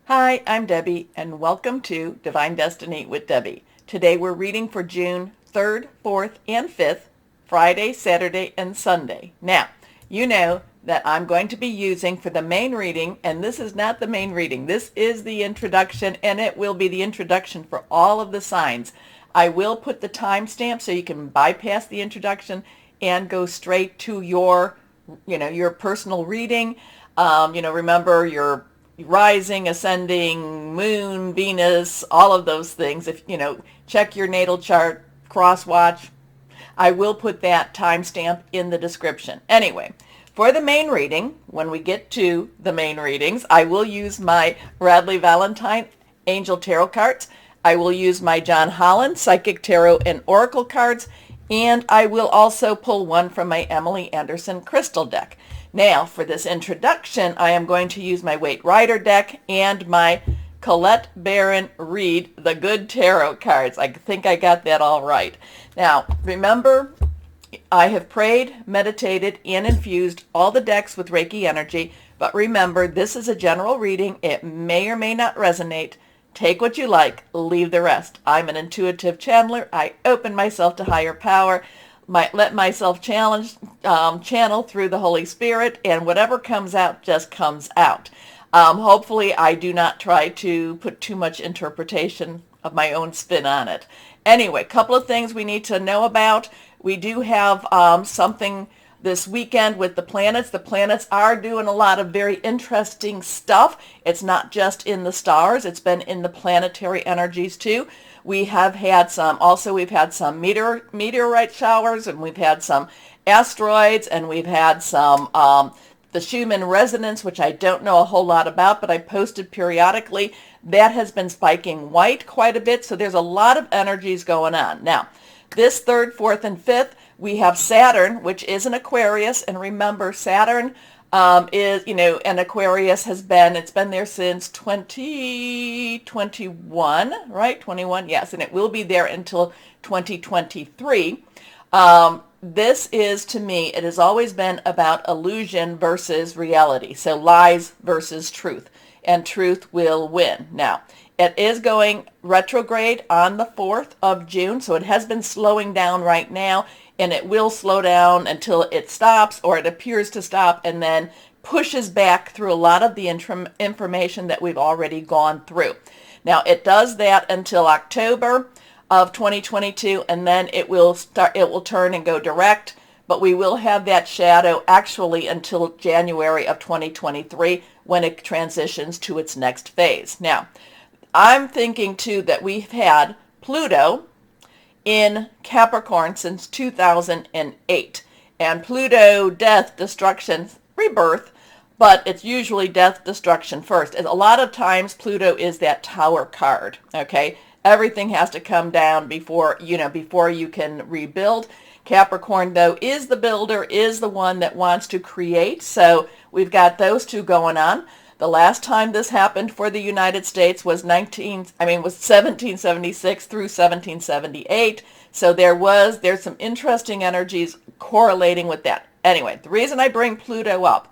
Hi, I'm Debbie, and welcome to Divine Destiny with Debbie. Today we're reading for June 3rd, 4th, and 5th, Friday, Saturday, and Sunday. Now, you know that I'm going to be using for the main reading, and this is not the main reading. This is the introduction, and it will be the introduction for all of the signs. I will put the timestamp so you can bypass the introduction and go straight to your personal reading. Remember your rising, ascending, moon, Venus, all of those things. If check your natal chart, crosswatch. I will put that timestamp in the description. Anyway, for the main reading, when we get to the main readings, I will use my Radley Valentine Angel Tarot cards. I will use my John Holland Psychic Tarot and Oracle cards, and I will also pull one from my Emily Anderson Crystal deck. Now, for this introduction, I am going to use my Waite Rider deck and my Colette Baron Reed The Good Tarot cards. I think I got that all right. Now, remember, I have prayed, meditated, and infused all the decks with Reiki energy, but remember, this is a general reading. It may or may not resonate. Take what you like, leave the rest. I'm an intuitive channeler. I open myself to higher power. Let myself channel through the Holy Spirit, and whatever comes out just comes out. Hopefully I do not try to put too much interpretation of my own spin on it. Anyway, a couple of things we need to know about. We do have something this weekend with the planets. The planets are doing a lot of very interesting stuff. It's not just in the stars. It's been in the planetary energies too. We've had some meteorite showers, and we've had some asteroids, and we've had some the Schumann resonance, which I don't know a whole lot about, but I posted periodically. That has been spiking white quite a bit, so there's a lot of energies going on. Now, this 3rd, 4th, and 5th, we have Saturn, which is an Aquarius, and remember, Saturn and Aquarius it's been there since 2021, right? 21, yes, and it will be there until 2023. This is, to me, it has always been about illusion versus reality, so lies versus truth, and truth will win. Now, it is going retrograde on the 4th of June, so it has been slowing down right now, and it will slow down until it stops, or it appears to stop, and then pushes back through a lot of the information that we've already gone through. Now, it does that until October of 2022, and then it will turn and go direct, but we will have that shadow actually until January of 2023 when it transitions to its next phase. Now, I'm thinking too that we've had Pluto in Capricorn since 2008, and Pluto, death, destruction, rebirth, but it's usually death, destruction first. And a lot of times Pluto is that tower card, okay? Everything has to come down before you can rebuild. Capricorn, though, is the builder, is the one that wants to create. So we've got those two going on. The last time this happened for the United States was 1776 through 1778. So there's some interesting energies correlating with that. Anyway, the reason I bring Pluto up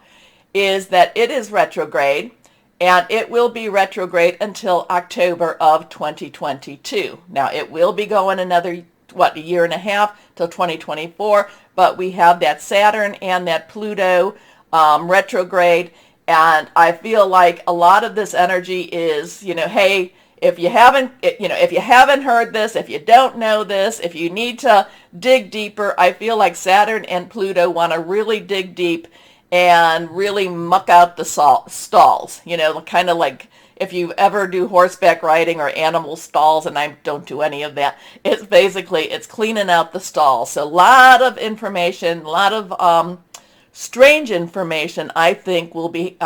is that it is retrograde, and it will be retrograde until October of 2022. Now, it will be going another, a year and a half till 2024, but we have that Saturn and that Pluto retrograde, and I feel like a lot of this energy is, hey, if you haven't heard this, if you don't know this, if you need to dig deeper, I feel like Saturn and Pluto want to really dig deep and really muck out the stalls, kind of like if you ever do horseback riding or animal stalls, and I don't do any of that. It's cleaning out the stalls. So a lot of information, a lot of strange information, I think, will be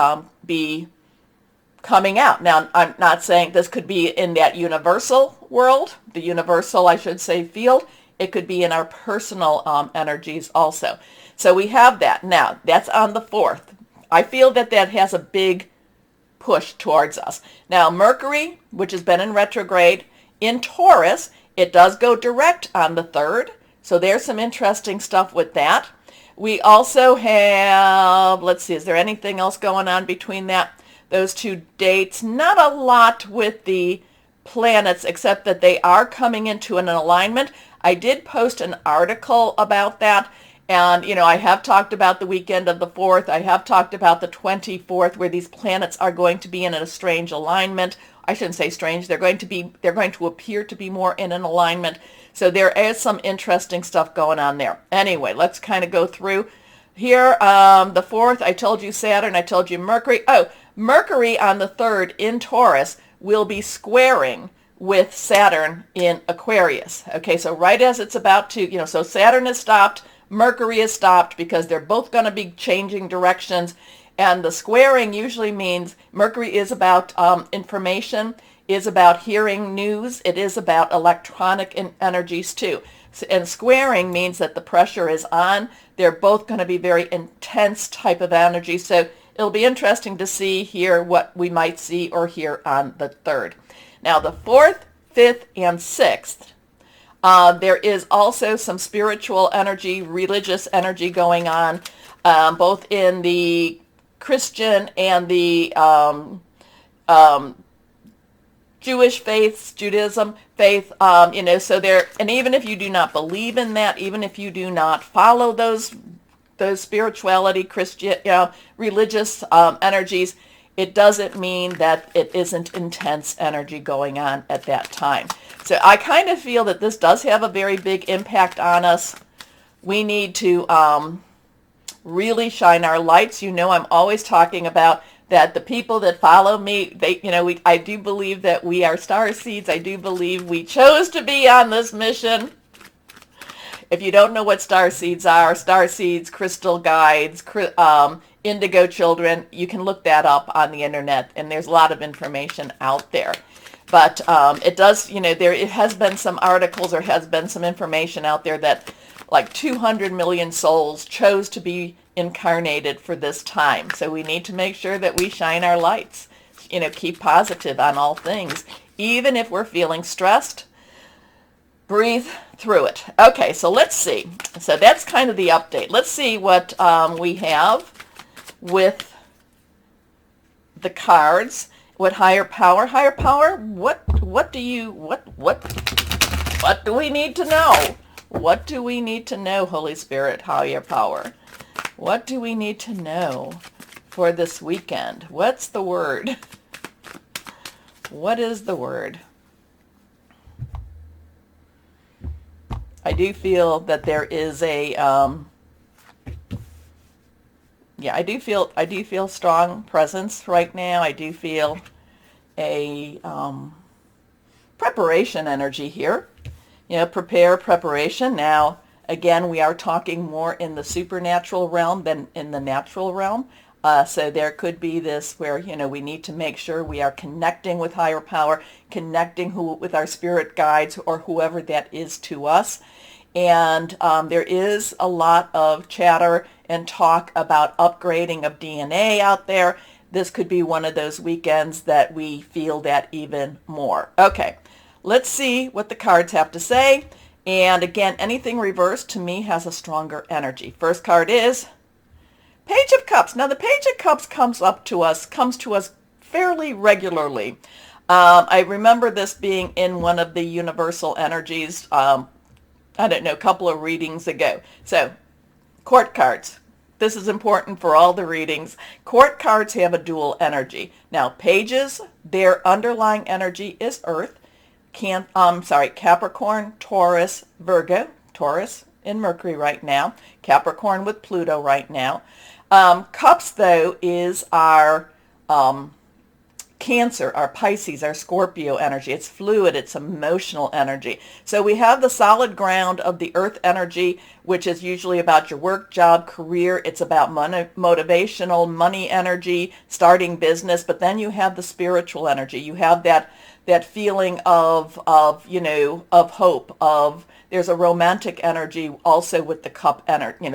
coming out. Now, I'm not saying this could be in that universal world, the universal, I should say, field. It could be in our personal energies also. So we have that. Now, that's on the 4th. I feel that has a big push towards us. Now, Mercury, which has been in retrograde in Taurus, it does go direct on the 3rd. So there's some interesting stuff with that. We also have, let's see, is there anything else going on between that? those two dates. Not a lot with the planets, except that they are coming into an alignment. I did post an article about that. And, I have talked about the weekend of the 4th. I have talked about the 24th, where these planets are going to be in a strange alignment. I shouldn't say strange. They're going to appear to be more in an alignment. So there is some interesting stuff going on there. Anyway, let's kind of go through here. The 4th, I told you Saturn. I told you Mercury. Oh, Mercury on the 3rd in Taurus will be squaring with Saturn in Aquarius. Okay, so right as it's about to, so Saturn is stopped. Mercury is stopped because they're both going to be changing directions. And the squaring usually means Mercury is about information, is about hearing news. It is about electronic energies too. And squaring means that the pressure is on. They're both going to be very intense type of energy. So it'll be interesting to see here what we might see or hear on the 3rd. Now the 4th, 5th, and 6th. There is also some spiritual energy, religious energy going on, both in the Christian and the Jewish faiths, Judaism faith, so there, and even if you do not believe in that, even if you do not follow those spirituality, Christian, religious energies, it doesn't mean that it isn't intense energy going on at that time. So I kind of feel that this does have a very big impact on us. We need to really shine our lights. I'm always talking about that the people that follow me, I do believe that we are star seeds. I do believe we chose to be on this mission. If you don't know what star seeds, crystal guides, indigo children, you can look that up on the internet, and there's a lot of information out there. But it does, it has been some articles or has been some information out there that like 200 million souls chose to be incarnated for this time. So we need to make sure that we shine our lights, keep positive on all things. Even if we're feeling stressed, breathe through it. Okay, so let's see. So that's kind of the update. Let's see what we have with the cards. What higher power? What do we need to know? What do we need to know, Holy Spirit, higher power? What do we need to know for this weekend? What's the word? What is the word? I do feel that there is a I do feel strong presence right now. I do feel a preparation energy here. Preparation. Now, again, we are talking more in the supernatural realm than in the natural realm. So there could be this where, we need to make sure we are connecting with higher power, connecting with our spirit guides or whoever that is to us. And there is a lot of chatter and talk about upgrading of DNA out there. This could be one of those weekends that we feel that even more. Okay, let's see what the cards have to say. And again, anything reversed to me has a stronger energy. First card is Page of Cups. Now the Page of Cups comes to us fairly regularly. I remember this being in one of the universal energies, a couple of readings ago. So, court cards. This is important for all the readings. Court cards have a dual energy. Now, pages, their underlying energy is Earth. Capricorn, Taurus, Virgo. Taurus in Mercury right now. Capricorn with Pluto right now. Cups, though, is our Cancer, our Pisces, our Scorpio energy. It's fluid, it's emotional energy. So we have the solid ground of the earth energy, which is usually about your work, job, career. It's about motivational, money energy, starting business. But then you have the spiritual energy. You have that feeling of hope, there's a romantic energy also with the cup energy.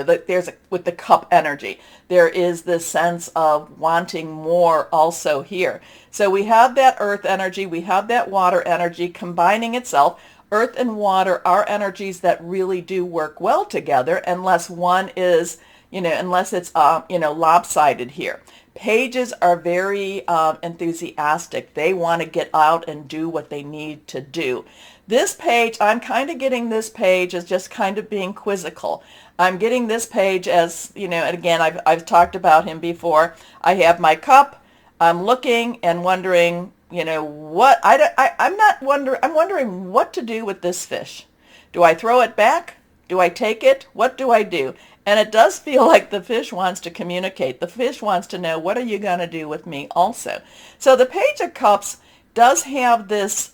With the cup energy, there is this sense of wanting more also here. So we have that earth energy, we have that water energy combining itself. Earth and water are energies that really do work well together unless one is, unless it's, lopsided here. Pages are very enthusiastic. They want to get out and do what they need to do. This page, I'm kind of getting this page as just kind of being quizzical. I'm getting this page as, and again, I've talked about him before. I have my cup. I'm looking and wondering, what, I'm wondering what to do with this fish. Do I throw it back? Do I take it? What do I do? And it does feel like the fish wants to communicate. The fish wants to know, what are you going to do with me also? So the Page of Cups does have this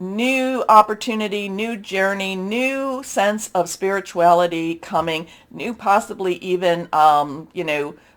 new opportunity, new journey, new sense of spirituality coming, new possibly even,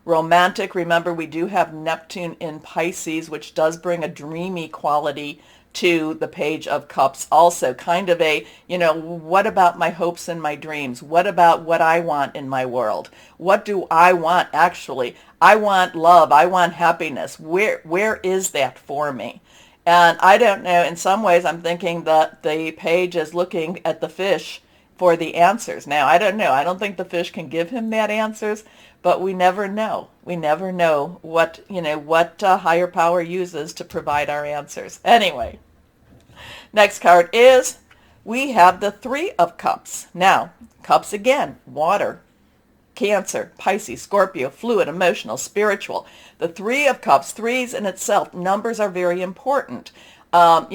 romantic. Remember, we do have Neptune in Pisces, which does bring a dreamy quality to the Page of Cups also. Kind of a, what about my hopes and my dreams? What about what I want in my world? What do I want actually? I want love. I want happiness. Where is that for me? And I don't know, in some ways I'm thinking that the page is looking at the fish for the answers. Now, I don't know. I don't think the fish can give him that answers, but we never know. We never know what, what higher power uses to provide our answers. Anyway, next card is, we have the Three of Cups. Now, cups again, water, Cancer, Pisces, Scorpio, fluid, emotional, spiritual. The Three of Cups, threes in itself, numbers are very important. Dark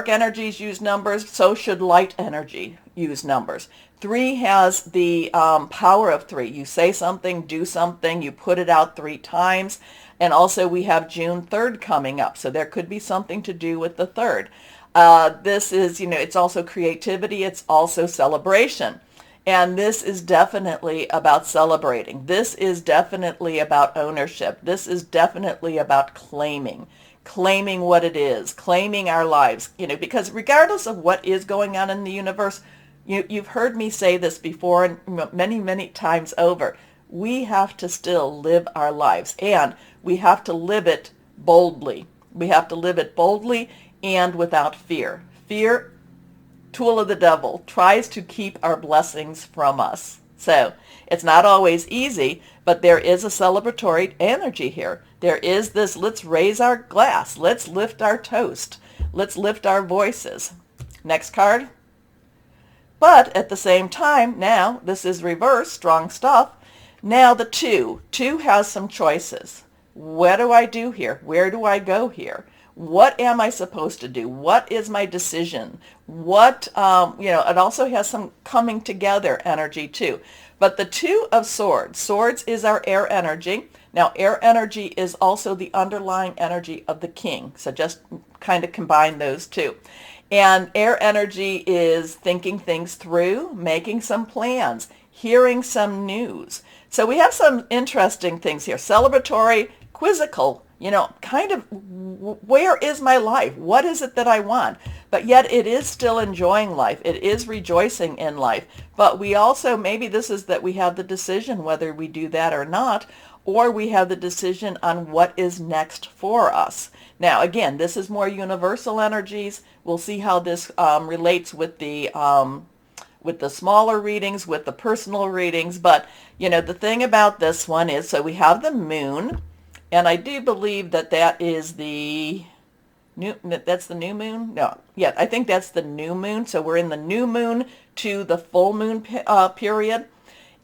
energies use numbers, so should light energy use numbers. Three has the power of three. You say something, do something, you put it out 3 times. And also we have June 3rd coming up, so there could be something to do with the 3rd. This is, it's also creativity, it's also celebration. And this is definitely about celebrating. This is definitely about ownership. This is definitely about claiming what it is, claiming our lives, because regardless of what is going on in the universe, you've heard me say this before and many, many times over, we have to still live our lives, and we have to live it boldly. We have to live it boldly and without fear. Fear, tool of the devil, tries to keep our blessings from us. So it's not always easy, but there is a celebratory energy here. There is this, let's raise our glass, let's lift our toast, let's lift our voices. Next card. But at the same time, now this is reverse, strong stuff. Now the two has some choices. What do I do here? Where do I go here? What am I supposed to do? What is my decision? What, it also has some coming together energy too. But the Two of Swords, swords is our air energy. Now, air energy is also the underlying energy of the king. So just kind of combine those two. And air energy is thinking things through, making some plans, hearing some news. So we have some interesting things here. Celebratory, quizzical, kind of, where is my life? What is it that I want? But yet it is still enjoying life. It is rejoicing in life. But we also, maybe this is that we have the decision whether we do that or not, or we have the decision on what is next for us. Now, again, this is more universal energies. We'll see how this relates with the smaller readings, with the personal readings. But, the thing about this one is, so we have the moon. And I do believe that is the that's the new moon. No, yeah, I think that's the new moon. So we're in the new moon to the full moon period.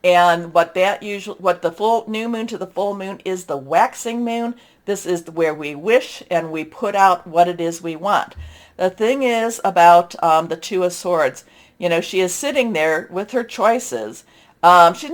And what the full new moon to the full moon is the waxing moon. This is where we wish and we put out what it is we want. The thing is about the Two of Swords, she is sitting there with her choices. She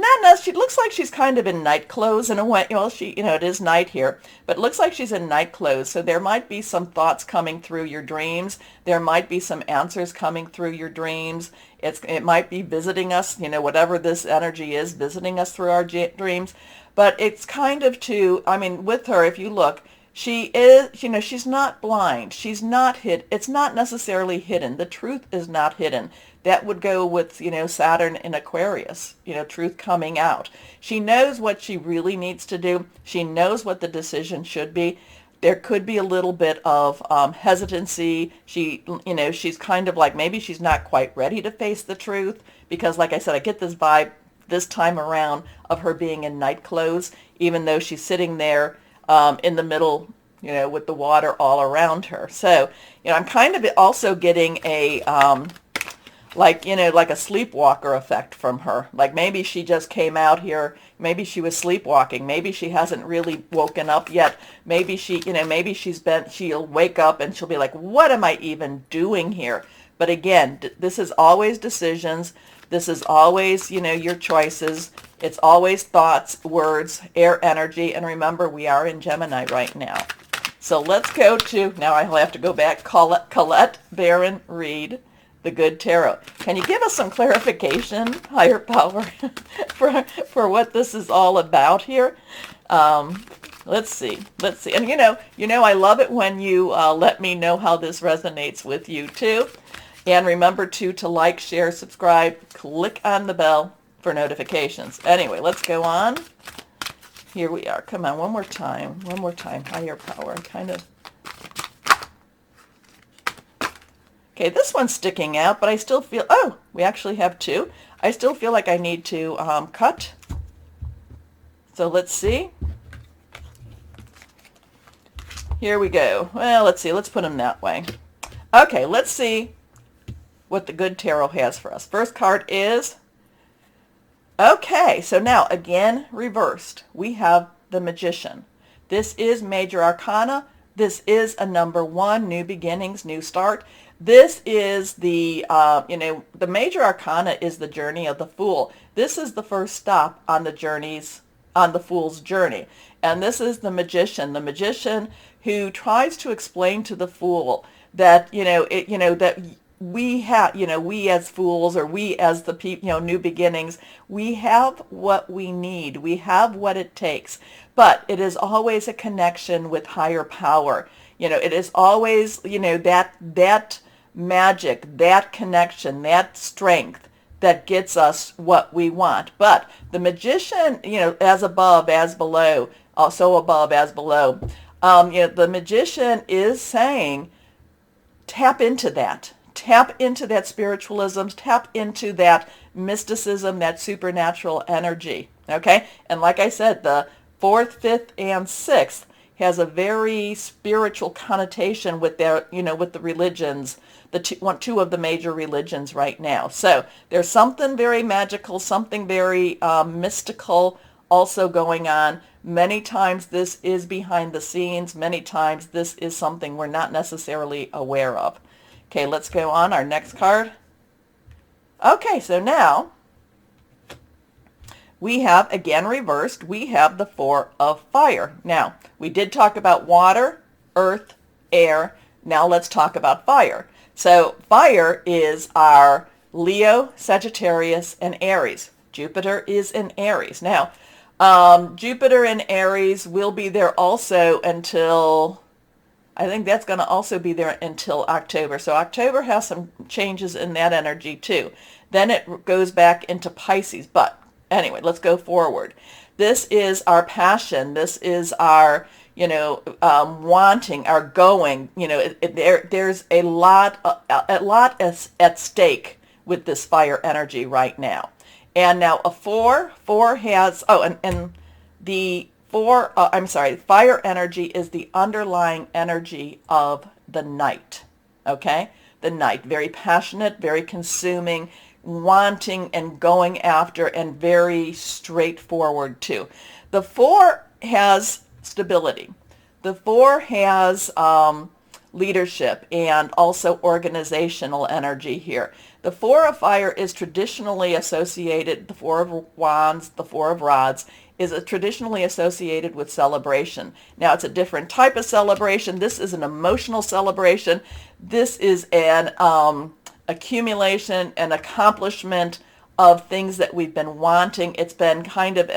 looks like she's kind of in night clothes in a way. It is night here, but it looks like she's in night clothes. So there might be some thoughts coming through your dreams. There might be some answers coming through your dreams. It might be visiting us, whatever this energy is, visiting us through our dreams. But it's kind of with her, if you look, she is, she's not blind. She's not hid. It's not necessarily hidden. The truth is not hidden. That would go with, Saturn in Aquarius, truth coming out. She knows what she really needs to do. She knows what the decision should be. There could be a little bit of hesitancy. She's kind of like, maybe she's not quite ready to face the truth because, like I said, I get this vibe this time around of her being in night clothes, even though she's sitting there in the middle, with the water all around her. So, I'm kind of also getting a like a sleepwalker effect from her. Like maybe she just came out here, maybe she was sleepwalking, maybe she hasn't really woken up yet, maybe she'll wake up and she'll be like, what am I even doing here? But again, this is always decisions. This is always, your choices. It's always thoughts, words, air energy. And remember, we are in Gemini right now. So let's go to, now I'll have to go back, Colette Baron Reed, the Good Tarot. Can you give us some clarification, higher power, for what this is all about here? Let's see. And I love it when you let me know how this resonates with you too. And remember to like, share, subscribe, click on the bell for notifications. Anyway, let's go on. Here we are. Come on, one more time. Higher power. Okay, this one's sticking out, but I still feel, we actually have two. I still feel like I need to cut. So let's see. Here we go. Well, let's see. Let's put them that way. Okay, let's see what the Good Tarot has for us. First card is, okay, so now again reversed. We have the Magician. This is Major Arcana. This is a number 1, new beginnings, new start. This is the, the Major Arcana is the journey of the Fool. This is the first stop on the Fool's journey. And this is the Magician who tries to explain to the Fool that, that we have, we as fools, or we as the people, new beginnings, we have what we need. We have what it takes. But it is always a connection with higher power. It is always, that magic, that connection, that strength that gets us what we want. But the Magician, as above, as below, also above, as below, the Magician is saying, tap into that. Tap into that spiritualism, tap into that mysticism, that supernatural energy, okay? And like I said, the 4th, 5th, and 6th has a very spiritual connotation with their, with the religions, two of the major religions right now. So there's something very magical, something very mystical also going on. Many times this is behind the scenes. Many times this is something we're not necessarily aware of. Okay, let's go on. Our next card. Okay, so now we have, again reversed, we have the 4 of Fire. Now, we did talk about water, earth, air. Now let's talk about fire. So fire is our Leo, Sagittarius, and Aries. Jupiter is in Aries. Now, Jupiter in Aries will be there also until, I think that's going to also be there until October. So October has some changes in that energy too. Then it goes back into Pisces. But anyway, let's go forward. This is our passion. This is our, wanting, our going. There's a lot at stake with this fire energy right now. And now a 4 has, and the fire energy is the underlying energy of the night, okay? The night, very passionate, very consuming, wanting and going after, and very straightforward too. The 4 has stability. The 4 has leadership and also organizational energy here. The 4 of Fire is traditionally associated, the 4 of Wands, the 4 of Rods, is traditionally associated with celebration. Now, it's a different type of celebration. This is an emotional celebration. This is an accumulation, an accomplishment of things that we've been wanting. It's been kind of,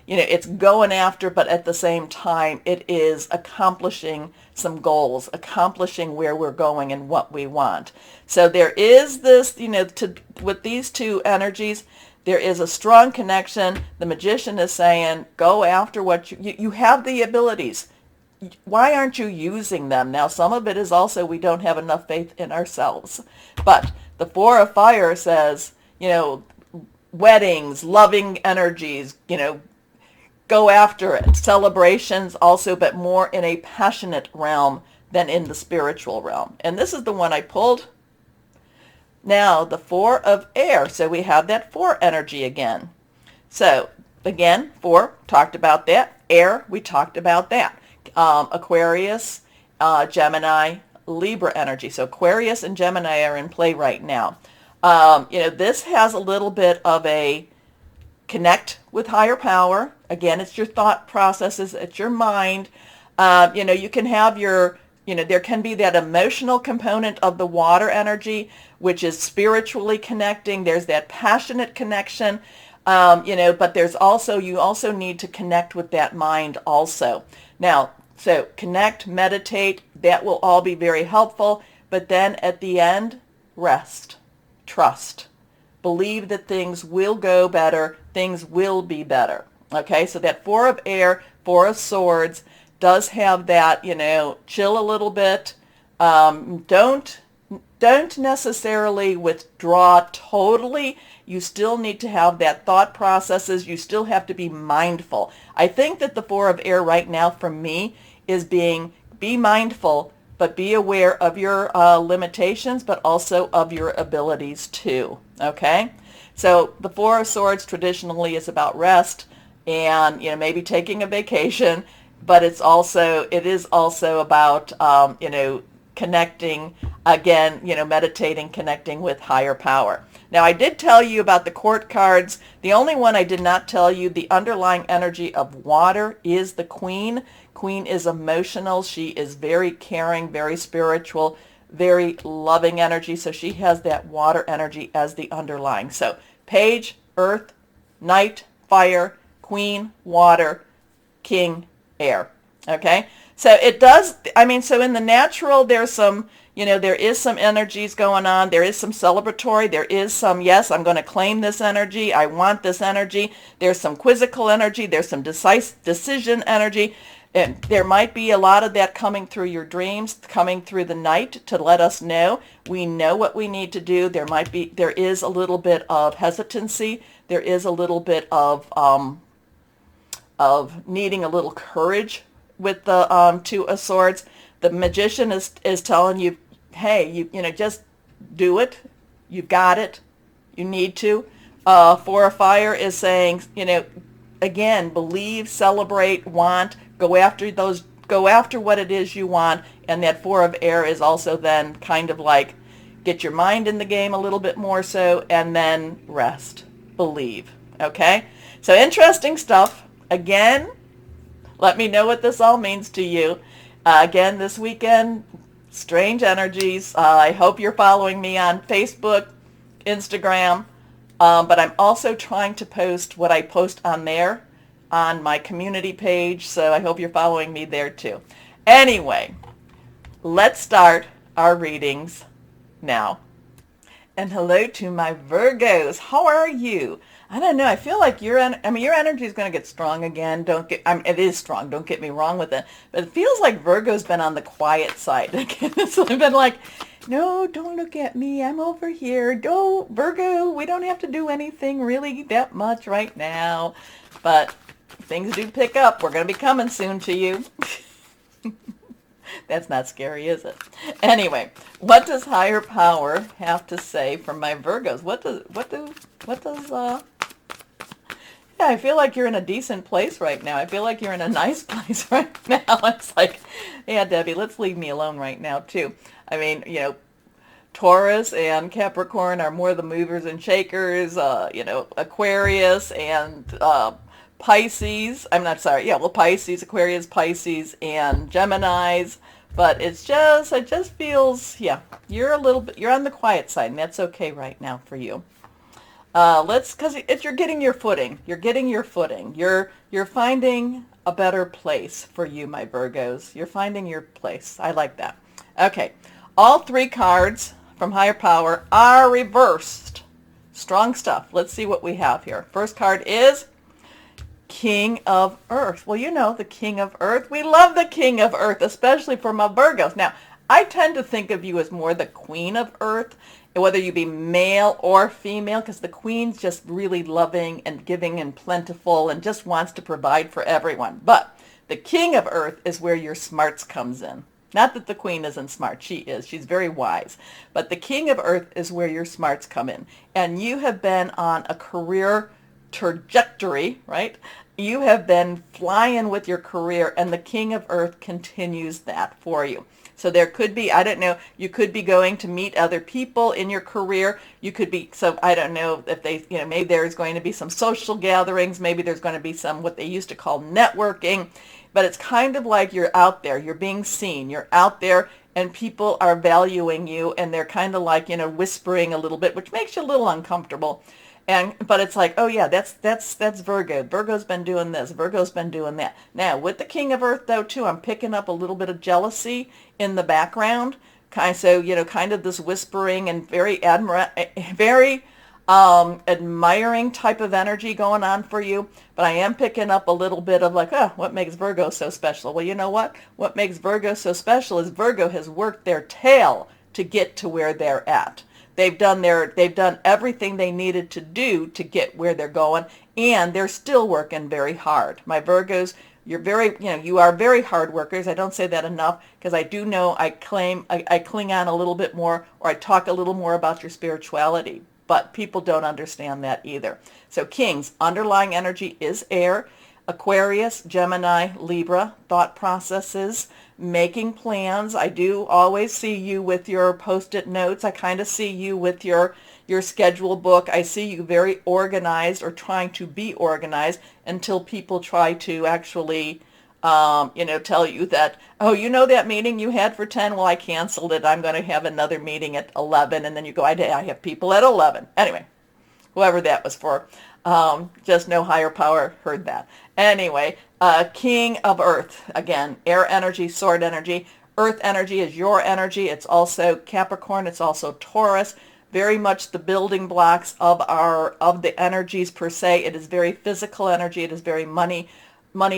it's going after, but at the same time, it is accomplishing some goals, accomplishing where we're going and what we want. So there is this, with these two energies, there is a strong connection. The Magician is saying, go after what you have the abilities. Why aren't you using them? Now, some of it is also we don't have enough faith in ourselves. But the 4 of Fire says, weddings, loving energies, go after it. Celebrations also, but more in a passionate realm than in the spiritual realm. And this is the one I pulled. Now, the Four of Air. So we have that 4 energy again. So, again, 4, talked about that. Air, we talked about that. Aquarius, Gemini, Libra energy. So Aquarius and Gemini are in play right now. This has a little bit of a connect with higher power. Again, it's your thought processes, it's your mind. You can have there can be that emotional component of the water energy, which is spiritually connecting. There's that passionate connection, but you also need to connect with that mind also. Now, so connect, meditate, that will all be very helpful. But then at the end, rest, trust, believe that things will go better, things will be better. Okay, so that 4 of Air, 4 of Swords does have that, chill a little bit. Don't necessarily withdraw totally. You still need to have that thought processes. You still have to be mindful. I think that the 4 of Air right now for me is be mindful, but be aware of your limitations, but also of your abilities too. Okay? So the 4 of Swords traditionally is about rest and, maybe taking a vacation, but it is also about, connecting again, meditating, connecting with higher power. Now, I did tell you about the court cards. The only one I did not tell you, the underlying energy of water is the Queen. Queen is emotional. She is very caring, very spiritual, very loving energy. So she has that water energy as the underlying. So Page, Earth, Knight, Fire, Queen, Water, King, Air. Okay? So it does, so in the natural, there's some, there is some energies going on. There is some celebratory. There is some, yes, I'm going to claim this energy. I want this energy. There's some quizzical energy. There's some decision energy. And there might be a lot of that coming through your dreams, coming through the night to let us know. We know what we need to do. There is a little bit of hesitancy. There is a little bit of needing a little courage with the 2 of Swords. The Magician is telling you, hey, you just do it. You've got it. You need to. 4 of Fire is saying, again, believe, celebrate, want, go after what it is you want. And that 4 of Air is also then kind of like get your mind in the game a little bit more so, and then rest, believe. Okay? So interesting stuff. Again, let me know what this all means to you. Again, this weekend, strange energies. I hope you're following me on Facebook, Instagram, but I'm also trying to post what I post on there on my community page, so I hope you're following me there too. Anyway, let's start our readings now. And hello to my Virgos. How are you? I don't know. I feel like your energy is going to get strong again. It is strong. Don't get me wrong with it. But it feels like Virgo's been on the quiet side again. So I've been like, no, don't look at me. I'm over here. Don't, Virgo, we don't have to do anything really that much right now. But things do pick up. We're going to be coming soon to you. That's not scary, is it? Anyway, what does higher power have to say for my Virgos? Yeah, I feel like you're in a decent place right now. I feel like you're in a nice place right now. It's like, yeah, Debbie, let's leave me alone right now, too. Taurus and Capricorn are more the movers and shakers. Aquarius and Pisces. Pisces, Aquarius, Pisces, and Geminis. But it just feels, you're on the quiet side, and that's okay right now for you. Because you're getting your footing. You're finding a better place for you, my Virgos. You're finding your place. I like that. Okay. All 3 cards from higher power are reversed. Strong stuff. Let's see what we have here. First card is King of Earth. Well, the King of Earth. We love the King of Earth, especially for my Virgos. Now, I tend to think of you as more the Queen of Earth, whether you be male or female, because the queen's just really loving and giving and plentiful and just wants to provide for everyone. But the king of earth is where your smarts comes in. Not that the queen isn't smart. She is. She's very wise. But the king of earth is where your smarts come in. And you have been on a career trajectory, right? You have been flying with your career, and the king of earth continues that for you. So there could be, I don't know, you could be going to meet other people in your career. You could be, so I don't know if they, maybe there's going to be some social gatherings. Maybe there's going to be some, what they used to call networking. But it's kind of like you're out there, you're being seen, you're out there, and people are valuing you, and they're kind of like, whispering a little bit, which makes you a little uncomfortable. But it's like, oh yeah, that's Virgo. Virgo's been doing this. Virgo's been doing that. Now, with the king of earth, though, too, I'm picking up a little bit of jealousy in the background. So, kind of this whispering and very admiring type of energy going on for you. But I am picking up a little bit of like, oh, what makes Virgo so special? Well, you know what? What makes Virgo so special is Virgo has worked their tail to get to where they're at. They've done everything they needed to do to get where they're going, and they're still working very hard. My Virgos, you are very hard workers. I don't say that enough because I do know I cling on a little bit more, or I talk a little more about your spirituality, but people don't understand that either. So Kings, underlying energy is air. Aquarius, Gemini, Libra, thought processes, making plans. I do always see you with your post-it notes. I kind of see you with your schedule book. I see you very organized or trying to be organized until people try to actually, tell you that, oh, that meeting you had for 10? Well, I canceled it. I'm going to have another meeting at 11. And then you go, I have people at 11. Anyway, whoever that was for. Just no higher power heard that. Anyway, king of earth, again, air energy, sword energy. Earth energy is your energy. It's also Capricorn. It's also Taurus. Very much the building blocks of the energies per se. It is very physical energy. It is very money,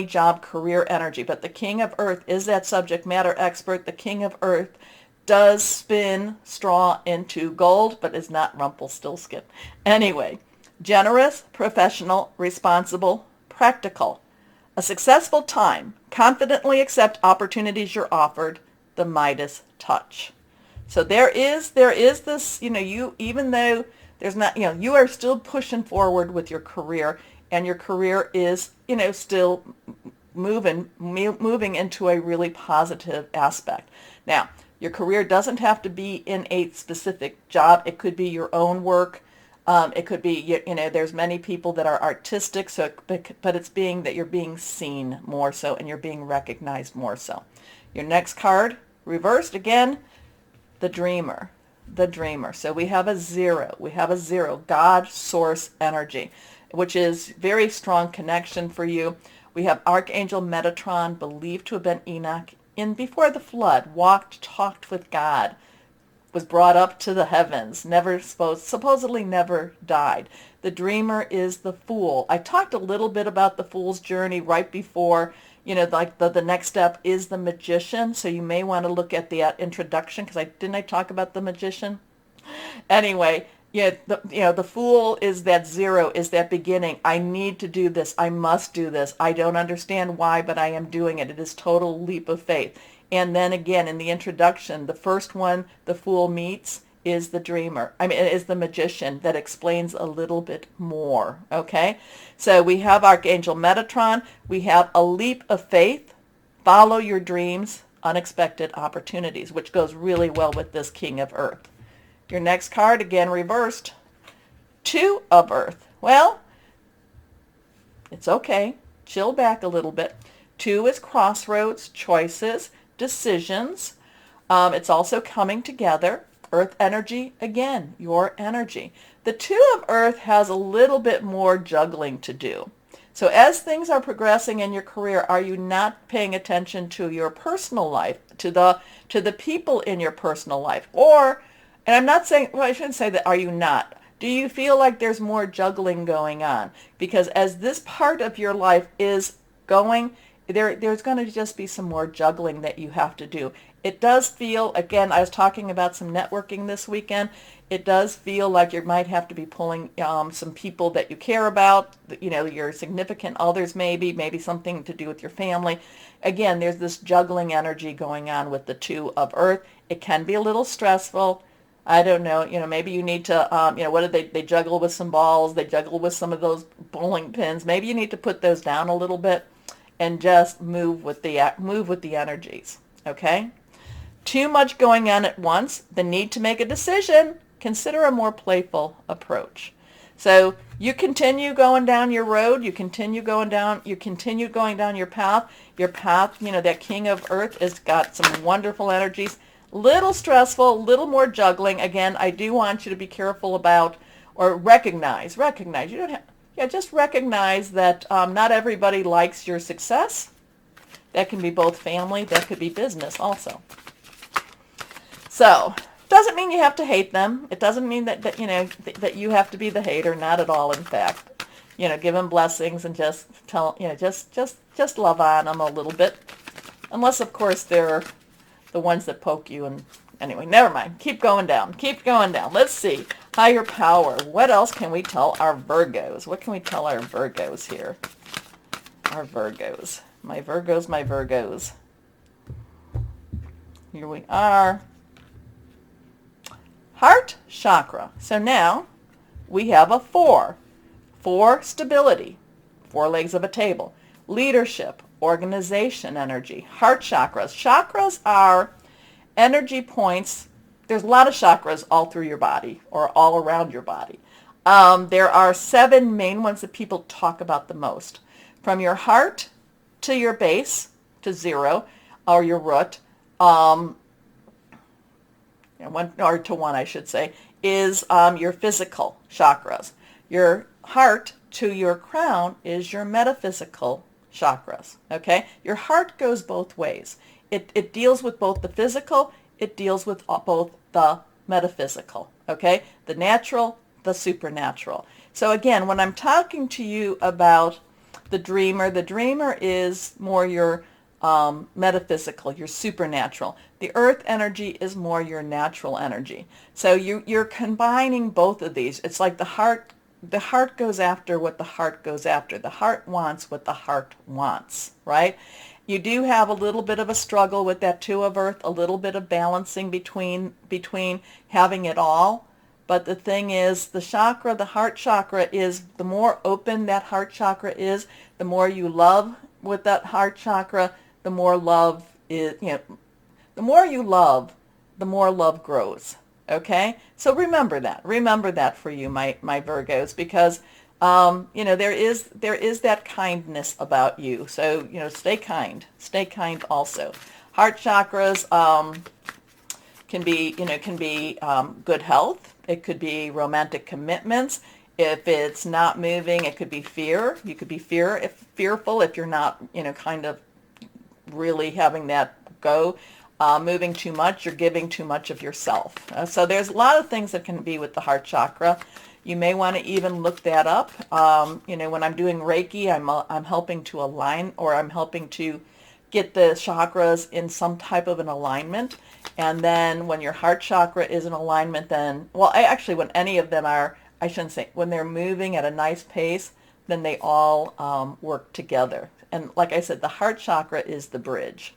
job, career energy. But the king of earth is that subject matter expert. The king of earth does spin straw into gold, but is not Rumpelstiltskin. Anyway, generous, professional, responsible, practical. A successful time. Confidently accept opportunities you're offered. The Midas touch. So there is this, you, even though there's not, you are still pushing forward with your career, and your career is, still moving into a really positive aspect. Now, your career doesn't have to be in a specific job. It could be your own work. It could be, there's many people that are artistic, but it's being that you're being seen more so, and you're being recognized more so. Your next card, reversed again, the dreamer. So we have a zero, God source energy, which is very strong connection for you. We have Archangel Metatron, believed to have been Enoch, in before the flood, talked with God, was brought up to the heavens, supposedly never died. The dreamer is the fool. I talked a little bit about the fool's journey right before, like the next step is the magician. So you may want to look at the introduction, because didn't I talk about the magician? Anyway, the fool is that zero, is that beginning. I need to do this. I must do this. I don't understand why, but I am doing it. It is total leap of faith. And then again, in the introduction, the first one the fool meets is the dreamer. Is the magician that explains a little bit more, okay? So we have Archangel Metatron. We have a leap of faith. Follow your dreams, unexpected opportunities, which goes really well with this king of earth. Your next card, again reversed, two of earth. Well, it's okay. Chill back a little bit. Two is crossroads, choices, decisions. It's also coming together. Earth energy, again, your energy. The two of earth has a little bit more juggling to do. So as things are progressing in your career, are you not paying attention to your personal life, to the people in your personal life? Or, and I'm not saying, well, I shouldn't say that, are you not? Do you feel like there's more juggling going on? Because as this part of your life is going, there's going to just be some more juggling that you have to do. It does feel, again, I was talking about some networking this weekend. It does feel like you might have to be pulling some people that you care about, your significant others maybe something to do with your family. Again, there's this juggling energy going on with the two of Earth. It can be a little stressful. I don't know, maybe you need to, what do they juggle with some balls, they juggle with some of those bowling pins. Maybe you need to put those down a little bit and just move with the energies, okay? Too much going on at once, the need to make a decision. Consider a more playful approach. So you continue going down your road, you continue going down your path. Your path, that King of Earth has got some wonderful energies. Little stressful, little more juggling. Again, I do want you to be careful about, or recognize. You don't have, just recognize that not everybody likes your success. That can be both family, that could be business also. So, doesn't mean you have to hate them. It doesn't mean that you have to be the hater. Not at all. In fact, give them blessings and just tell, just love on them a little bit. Unless, of course, they're the ones that poke you. And anyway, never mind. Keep going down. Let's see. Higher power. What else can we tell our Virgos? What can we tell our Virgos here? Our Virgos. My Virgos. Here we are. Heart chakra. So now we have a 4. 4, stability. 4 legs of a table. Leadership, organization energy. Heart chakras. Chakras are energy points. There's a lot of chakras all through your body or all around your body. There are 7 main ones that people talk about the most. From your heart to your base, to 0, or your root, 1 to 1, I should say, is your physical chakras. Your heart to your crown is your metaphysical chakras. Okay? Your heart goes both ways. It deals with both the physical, it deals with both the metaphysical. Okay? The natural, the supernatural. So again, when I'm talking to you about the dreamer is more your metaphysical, your supernatural. The earth energy is more your natural energy. So you're combining both of these. It's like the heart goes after what the heart goes after. The heart wants what the heart wants, right? You do have a little bit of a struggle with that 2 of Earth, a little bit of balancing between having it all. But the thing is, the heart chakra is, the more open that heart chakra is, the more you love with that heart chakra, the more love is, the more you love, the more love grows. Okay? So remember that for you, my Virgos, because, there is that kindness about you. So, stay kind also. Heart chakras, can be good health. It could be romantic commitments. If it's not moving, it could be fear. You could be fearful if you're not, kind of really having that go. Moving too much, you're giving too much of yourself. So there's a lot of things that can be with the heart chakra. You may want to even look that up. When I'm doing Reiki, I'm helping to align, or I'm helping to get the chakras in some type of an alignment. And then when your heart chakra is in alignment, then, when any of them are, I shouldn't say, when they're moving at a nice pace, then they all work together. And like I said, the heart chakra is the bridge.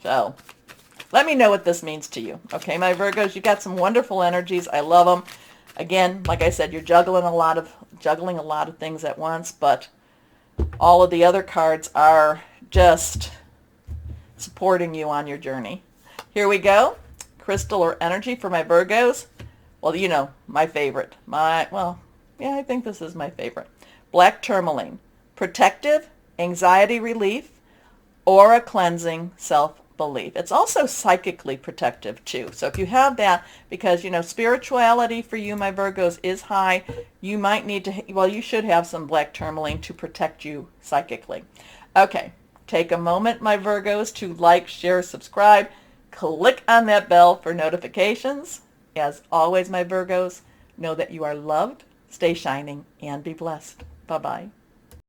So let me know what this means to you. Okay, my Virgos, you got some wonderful energies. I love them. Again, like I said, you're juggling a lot of things at once, but all of the other cards are just supporting you on your journey. Here we go. Crystal or energy for my Virgos. Well, my favorite. I think this is my favorite. Black tourmaline. Protective, anxiety relief, aura cleansing, self-belief. It's also psychically protective too. So if you have that, because, spirituality for you, my Virgos, is high, you might need to, you should have some black tourmaline to protect you psychically. Okay. Take a moment, my Virgos, to like, share, subscribe. Click on that bell for notifications. As always, my Virgos, know that you are loved, stay shining, and be blessed. Bye-bye.